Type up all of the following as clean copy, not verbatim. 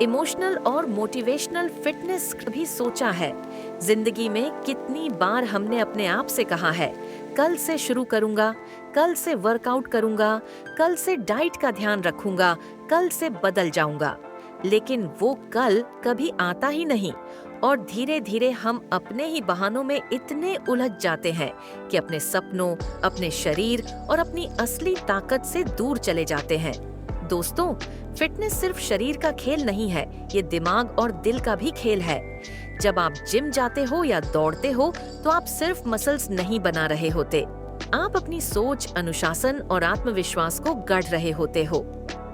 Emotional और motivational fitness भी सोचा है। जिंदगी में कितनी बार हमने अपने आप से कहा है, कल से शुरू करूंगा, कल से वर्कआउट करूंगा, कल से डाइट का ध्यान रखूंगा, कल से बदल जाऊंगा। लेकिन वो कल कभी आता ही नहीं और धीरे धीरे हम अपने ही बहानों में इतने उलझ जाते हैं कि अपने सपनों, अपने शरीर और अपनी असली ताकत से दूर चले जाते हैं। दोस्तों, फिटनेस सिर्फ शरीर का खेल नहीं है, ये दिमाग और दिल का भी खेल है। जब आप जिम जाते हो या दौड़ते हो तो आप सिर्फ मसल्स नहीं बना रहे होते, आप अपनी सोच, अनुशासन और आत्मविश्वास को गढ़ रहे होते हो।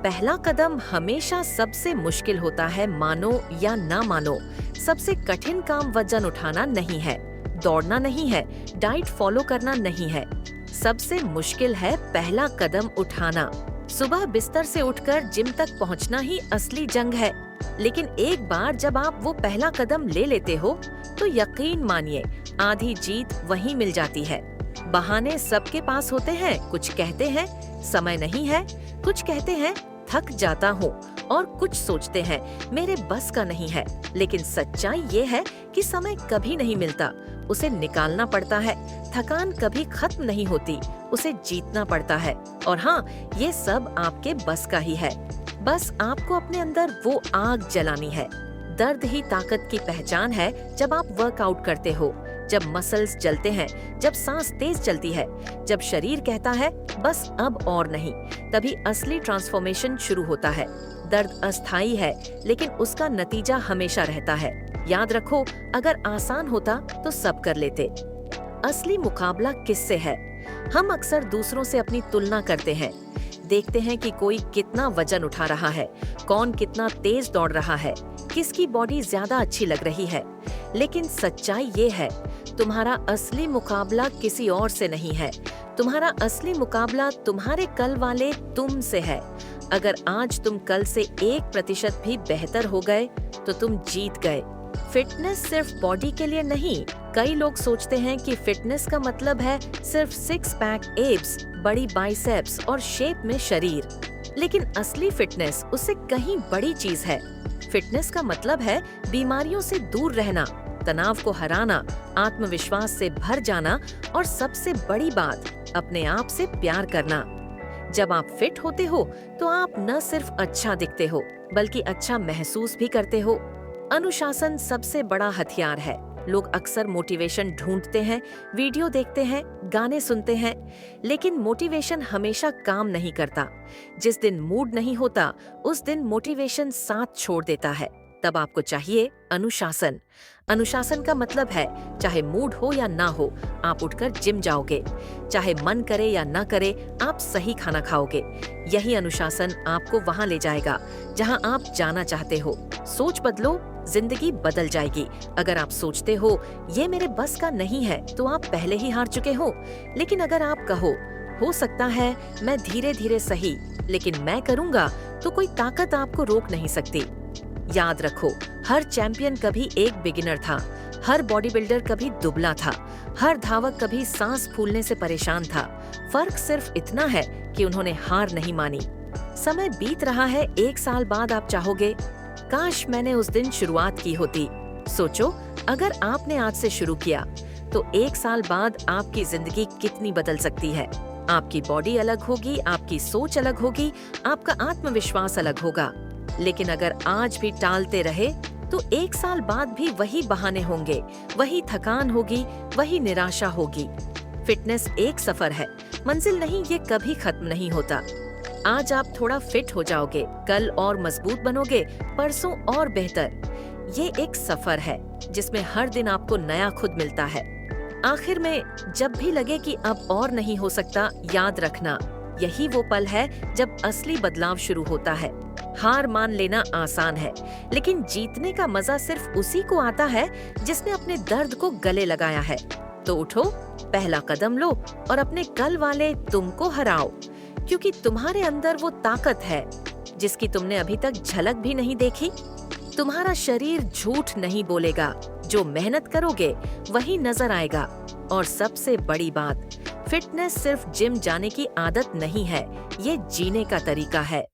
पहला कदम हमेशा सबसे मुश्किल होता है, मानो या ना मानो। सबसे कठिन काम वजन उठाना नहीं है, दौड़ना नहीं है, डाइट फॉलो करना नहीं है। सबसे मुश्किल है पहला कदम उठाना। सुबह बिस्तर से उठकर जिम तक पहुंचना ही असली जंग है। लेकिन एक बार जब आप वो पहला कदम ले लेते हो तो यकीन मानिए, आधी जीत वहीं मिल जाती है। बहाने सबके पास होते हैं, कुछ कहते हैं समय नहीं है, कुछ कहते हैं थक जाता हूँ, और कुछ सोचते हैं मेरे बस का नहीं है। लेकिन सच्चाई ये है कि समय कभी नहीं मिलता, उसे निकालना पड़ता है। थकान कभी खत्म नहीं होती, उसे जीतना पड़ता है। और हाँ, ये सब आपके बस का ही है। बस आपको अपने अंदर वो आग जलानी है। दर्द ही ताकत की पहचान है। जब आप वर्कआउट करते हो, जब मसल्स जलते हैं, जब सांस तेज चलती है, जब शरीर कहता है बस अब और नहीं, तभी असली ट्रांसफॉर्मेशन शुरू होता है। दर्द अस्थायी है, लेकिन उसका नतीजा हमेशा रहता है। याद रखो, अगर आसान होता तो सब कर लेते। असली मुकाबला किससे है? हम अक्सर दूसरों से अपनी तुलना करते हैं। देखते हैं कि कोई कितना वजन उठा रहा है, कौन कितना तेज दौड़ रहा है, किसकी बॉडी ज्यादा अच्छी लग रही है। लेकिन सच्चाई ये है, तुम्हारा असली मुकाबला किसी और से नहीं है। तुम्हारा असली मुकाबला तुम्हारे कल वाले तुम से है। अगर आज तुम कल से 1% भी बेहतर हो गए तो तुम जीत गए। फिटनेस सिर्फ बॉडी के लिए नहीं। कई लोग सोचते हैं कि फिटनेस का मतलब है सिर्फ 6 पैक एब्स, बड़ी बाइसेप्स और शेप में शरीर। लेकिन असली फिटनेस उससे कहीं बड़ी चीज है। फिटनेस का मतलब है बीमारियों से दूर रहना, तनाव को हराना, आत्मविश्वास से भर जाना और सबसे बड़ी बात, अपने आप से प्यार करना। जब आप फिट होते हो तो आप न सिर्फ अच्छा दिखते हो, बल्कि अच्छा महसूस भी करते हो। अनुशासन सबसे बड़ा हथियार है। लोग अक्सर मोटिवेशन ढूंढते हैं, वीडियो देखते हैं, गाने सुनते हैं, लेकिन मोटिवेशन हमेशा काम नहीं करता। जिस दिन मूड नहीं होता, उस दिन मोटिवेशन साथ छोड़ देता है। तब आपको चाहिए अनुशासन। अनुशासन का मतलब है, चाहे मूड हो या ना हो, आप उठकर जिम जाओगे। चाहे मन करे या ना करे, आप सही खाना खाओगे। यही अनुशासन आपको वहां ले जाएगा जहां आप जाना चाहते हो। सोच बदलो, जिंदगी बदल जाएगी। अगर आप सोचते हो ये मेरे बस का नहीं है, तो आप पहले ही हार चुके हो। लेकिन अगर आप कहो, हो सकता है मैं धीरे धीरे सही, लेकिन मैं करूंगा, तो कोई ताकत आपको रोक नहीं सकती। याद रखो, हर चैंपियन कभी एक बिगिनर था, हर बॉडी बिल्डर कभी दुबला था, हर धावक कभी सांस फूलने से परेशान था। फर्क सिर्फ इतना है कि उन्होंने हार नहीं मानी। समय बीत रहा है, 1 साल बाद आप चाहोगे, काश मैंने उस दिन शुरुआत की होती। सोचो, अगर आपने आज से शुरू किया तो 1 साल बाद आपकी जिंदगी कितनी बदल सकती है। आपकी बॉडी अलग होगी, आपकी सोच अलग होगी, आपका आत्मविश्वास अलग होगा। लेकिन अगर आज भी टालते रहे तो 1 साल बाद भी वही बहाने होंगे, वही थकान होगी, वही निराशा होगी। फिटनेस एक सफर है, मंजिल नहीं। ये कभी खत्म नहीं होता। आज आप थोड़ा फिट हो जाओगे, कल और मजबूत बनोगे, परसों और बेहतर। ये एक सफर है जिसमें हर दिन आपको नया खुद मिलता है। आखिर में जब भी लगे कि अब और नहीं हो सकता, याद रखना, यही वो पल है जब असली बदलाव शुरू होता है। हार मान लेना आसान है, लेकिन जीतने का मजा सिर्फ उसी को आता है जिसने अपने दर्द को गले लगाया है। तो उठो, पहला कदम लो और अपने कल वाले तुमको हराओ, क्योंकि तुम्हारे अंदर वो ताकत है जिसकी तुमने अभी तक झलक भी नहीं देखी। तुम्हारा शरीर झूठ नहीं बोलेगा, जो मेहनत करोगे वही नजर आएगा। और सबसे बड़ी बात, फिटनेस सिर्फ जिम जाने की आदत नहीं है, ये जीने का तरीका है।